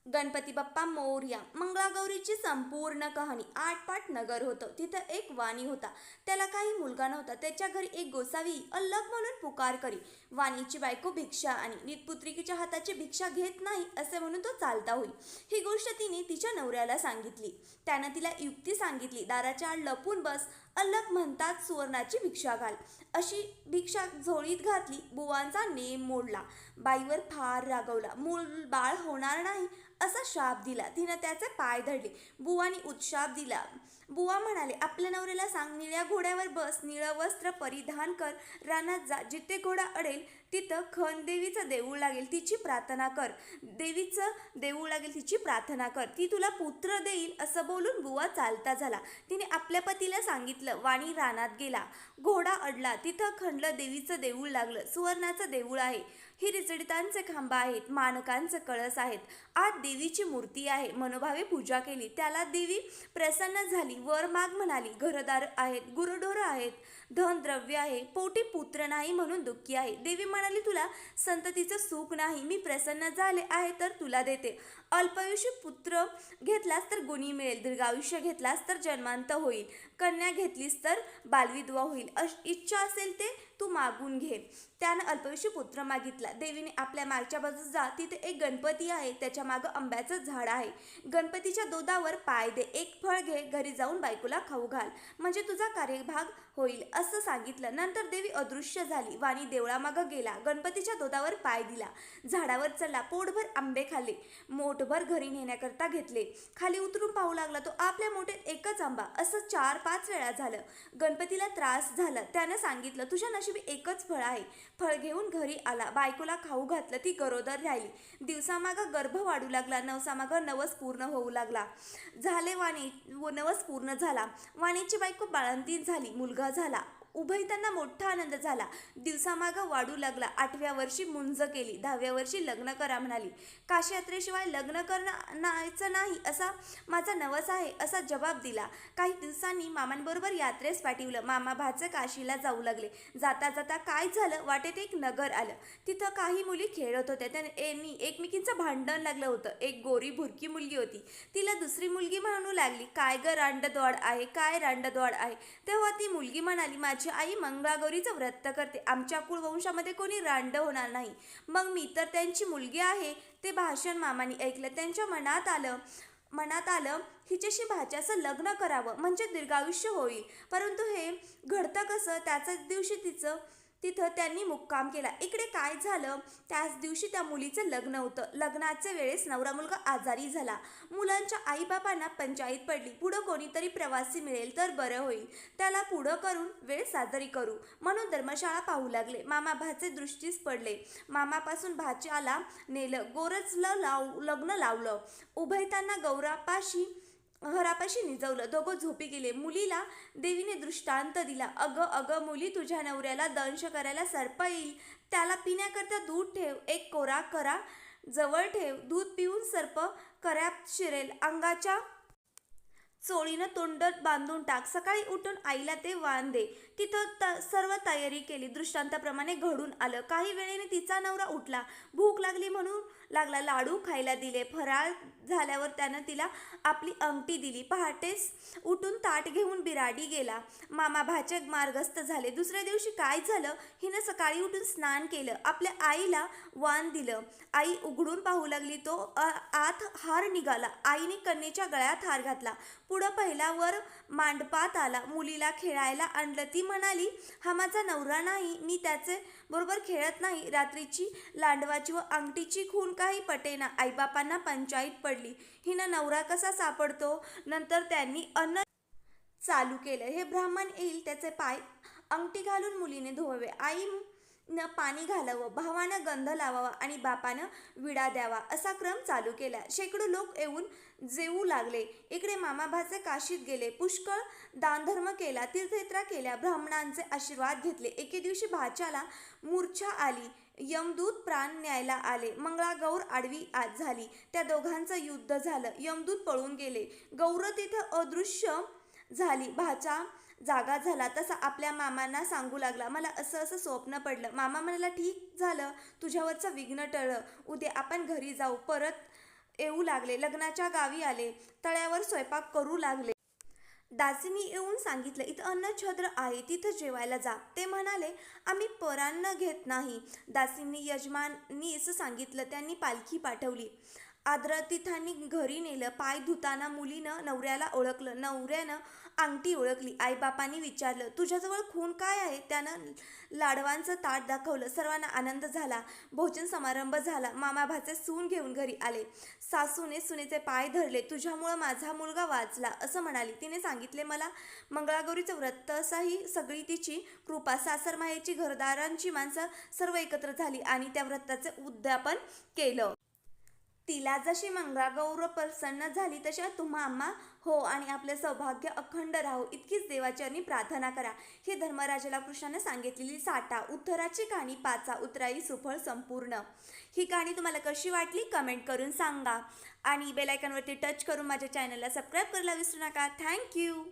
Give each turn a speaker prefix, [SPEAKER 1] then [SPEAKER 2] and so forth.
[SPEAKER 1] गणपती बाप्पा मोरया. मंगळागौरीची संपूर्ण कहाणी. आटपाट नगर होतं. तिथं एक वाणी होता. त्याला काही मुलगा नव्हता. त्याच्या घरी एक गोसावी अल्लग म्हणून पुकार करी. वाणीची बायको भिक्षा आणि नीतपुत्रिकेच्या हाताची भिक्षा घेत नाही असे म्हणून तो चालता होई. ही गोष्ट तिने तिच्या नवऱ्याला सांगितली. त्यानं तिला युक्ती सांगितली. दाराच्या आड लपून बस. अल्लग म्हणतात सुवर्णाची भिक्षा घाल. अशी भिक्षा झोळीत घातली. बुवांचा नेम मोडला. बाईवर फार रागवला. मूल बाळ होणार नाही असा शाप दिला. तिनं त्याचे पाय धरले. बुवानी उत्शाप दिला. बुवा म्हणाले, आपल्या नवऱ्याला सांग, निळ्या घोड्यावर बस, निळं वस्त्र परिधान कर, रानात जा, जिथे घोडा अडेल तिथं खणदेवीचं देऊळ लागेल तिची प्रार्थना कर. देवीचं देऊळ लागेल तिची प्रार्थना कर, ती तुला पुत्र देईल. असं बोलून बुवा चालता झाला. तिने आपल्या पतीला सांगितलं. वाणी रानात गेला. घोडा अडला. तिथं खणलं देवीचं देऊळ लागलं. सुवर्णाचं देऊळ आहे. हिरजडितांचे खांब आहेत. मानकांचे कळस आहेत. आत देवीची मूर्ती आहे. मनोभावे पूजा केली. त्याला देवी प्रसन्न झाली. वर माग म्हणाली. घरदार आहेत, गुरढोरं आहेत, धन द्रव्य आहे, पोटी पुत्र नाही म्हणून दुःखी आहे. देवी म्हणाली, तुला संततीचं सुख नाही, मी प्रसन्न झाले आहे तर तुला देते. अल्पायुष्य पुत्र घेतलास तर गुणी मिळेल, दीर्घायुष्य घेतलास तर जन्मांत होईल, कन्या घेतलीस तर बालविधवा होईल. इच्छा असेल ते तू मागून घे. त्यानं अल्पायुष्य पुत्र मागितला. देवीने आपल्या मागच्या बाजूस जा, तिथे एक गणपती आहे, त्याच्या मागं आंब्याचं झाड आहे. गणपतीच्या दोदावर पाय दे, एक फळ घे, घरी जाऊन बायकोला खाऊ घाल, म्हणजे तुझा कार्यभाग होईल असं सांगितलं. नंतर देवी अदृश्य झाली. वाणी देवळामागं गेला. गणपतीच्या दोदावर पाय दिला. झाडावर चढला. पोटभर आंबे खाल्ले. मोठभर घरी नेण्याकरता घेतले. खाली उतरून पाहू लागला. तो आपल्या मोठ्यात एकच आंबा. असं 4-5 वेळा झालं. गणपतीला त्रास झाला. त्यानं सांगितलं, तुझ्या नशिबी एकच फळ आहे. फळ घेऊन घरी आला. बायकोला खाऊ घातलं. ती गरोदर राहिली. दिवसामागं गर्भ वाढू लागला. नवसामागं नवस पूर्ण होऊ लागला. झाले वाणी नवस पूर्ण झाला. वाणीची बायको बाळंतीण झाली. मुलगा झाला. उभयतांना मोठा आनंद झाला. दिवसामागं वाढू लागला. 8व्या वर्षी मुंज केली. 10व्या वर्षी लग्न करा म्हणाली. काशी यात्रेशिवाय लग्न करण्याचं नाही असा माझा नवस आहे असा जबाब दिला. काही दिवसांनी मामांबरोबर यात्रेस पाठवलं. मामा भाचे काशीला जाऊ लागले. जाता जाता काय झालं, वाटेत एक नगर आलं. तिथं काही मुली खेळत होत्या. त्यांनी एकमेकींचं भांडण लागलं होतं. एक गोरी भुरकी मुलगी होती. तिला दुसरी मुलगी म्हणू लागली, काय ग रांडद्वाड आहे, काय रांडद्वाड आहे. तेव्हा ती मुलगी म्हणाली, माझी आई मंगळागौरीचं व्रत करते, आमच्या कुळवंशामध्ये कोणी रांड होणार नाही. मग मी तर त्यांची मुलगी आहे. ते भाषण मामानी ऐकलं. त्यांच्या मनात आलं हिच्याशी भाच्याचं लग्न करावं, म्हणजे दीर्घायुष्य होईल. परंतु हे घडतं कसं. त्याच दिवशी तिथं त्यांनी मुक्काम केला. इकडे काय झालं, त्याच दिवशी त्या मुलीचं लग्न होतं. लग्नाच्या वेळेस नवरा मुलगा आजारी झाला. मुलांच्या आईबापांना पंचायत पडली. पुढं कोणीतरी प्रवासी मिळेल तर बरं होईल, त्याला पुढं करून वेळ साजरी करू म्हणून धर्मशाळा पाहू लागले. मामा भाचे दृष्टीस पडले. मामापासून भाच्याला नेलं. गोरजलं लग्न लावलं. उभयतांना घरापाशी निजवलं. दोघं झोपी गेले. मुलीला देवीने दृष्टांत दिला. अगं अगं मुली, तुझ्या नवऱ्याला दंश करायला सर्प येईल. त्याला पिण्याकरता दूध ठेव. एक कोरा करा जवळ ठेव. दूध पिऊन सर्प कऱ्यात शिरेल. अंगाच्या चोळीनं तोंड बांधून टाक. सकाळी उठून आईला ते वाण दे. तिथं सर्व तयारी केली. दृष्टांताप्रमाणे घडून आलं. काही वेळेने तिचा नवरा उठला. भूक लागली म्हणून लागला. लाडू खायला दिले. फराळ झाल्यावर त्यानं तिला आपली अंगठी दिली. पहाटेस उठून ताट घेऊन बिराडी गेला. मामा भाचे मार्गस्थ झाले. दुसऱ्या दिवशी काय झालं, हिनं सकाळी उठून स्नान केलं. आपल्या आईला वाण दिलं. आई उघडून पाहू लागली. तो आत हार निघाला. आईने कन्येच्या गळ्यात हार घातला. पुढं पहिला वर मांडपात आला. मुलीला खेळायला आणलं. ती म्हणाली, हा माझा नवरा नाही, मी त्याचे बरोबर खेळत नाही. रात्रीची लांडवाची व अंगठीची खून काही पटेना. आईबापांना पंचायत पडली. हिनं नवरा कसा सापडतो. नंतर त्यांनी अन्न चालू केलं. हे ब्राह्मण येईल, त्याचे पाय अंगठी घालून मुलीने धुवावे, आईनं पाणी घालावं, भावानं गंध लावावा आणि बापानं विडा द्यावा, असा क्रम चालू केला. शेकडो लोक येऊन जेवू लागले. इकडे मामा भाचे काशीत गेले. पुष्कळ दानधर्म केला. तीर्थयात्रा केल्या. ब्राह्मणांचे आशीर्वाद घेतले. एके दिवशी भाच्याला मूर्छा आली. यमदूत प्राण न्यायला आले. मंगळागौर आडवी आत झाली. त्या दोघांचं युद्ध झालं. यमदूत पळून गेले. गौर तिथं अदृश्य झाली. भाचा जागा झाला. तसा आपल्या मामांना सांगू लागला, मला असं असं स्वप्न पडलं. मामा म्हणाला, ठीक झालं, तुझ्यावरचं विघ्न टळलं. उद्या आपण घरी जाऊ. परत येऊ लागले. लग्नाच्या गावी आले. तळ्यावर स्वयंपाक करू लागले. दासींनी येऊन सांगितलं, इथं अन्नछत्र आहे, तिथं जेवायला जा. ते म्हणाले, आम्ही परान्न घेत नाही. दासींनी यजमानीस सांगितलं. त्यांनी पालखी पाठवली. आदरातिथ्यांनी घरी नेलं. पाय धुताना मुलीनं नवऱ्याला ओळखलं. नवऱ्यानं अंगठी ओळखली. आईबापांनी विचारलं, तुझ्याजवळ खूण काय आहे? त्यानं लाडवांचं ताट दाखवलं. सर्वांना आनंद झाला. भोजन समारंभ झाला. मामा भाचे सून घेऊन घरी आले. सासूने सुनेचे पाय धरले. तुझ्यामुळं माझा मुलगा वाचला असं म्हणाली. तिने सांगितले, मला मंगळागौरीचं व्रत तसाही सगळी तिची कृपा. सासरमाहेरची घरदारांची माणसं सर्व एकत्र झाली आणि त्या व्रताचे उद्यापन केलं. तिला जशी मंगळागौर प्रसन्न झाली तशा तुम्हा आम्हा हो आणि आपले सौभाग्य अखंड राहो इतकीच देवाचरणी प्रार्थना करा. ही धर्मराजाला कृष्णाने सांगितलेली साठा उत्तराची कहाणी पाचा उतराई सुफळ संपूर्ण. ही कहाणी तुम्हाला कशी वाटली कमेंट करून सांगा आणि बेल आयकॉनवरती टच करून माझ्या चॅनलला सबस्क्राईब करायला विसरू नका. थँक्यू.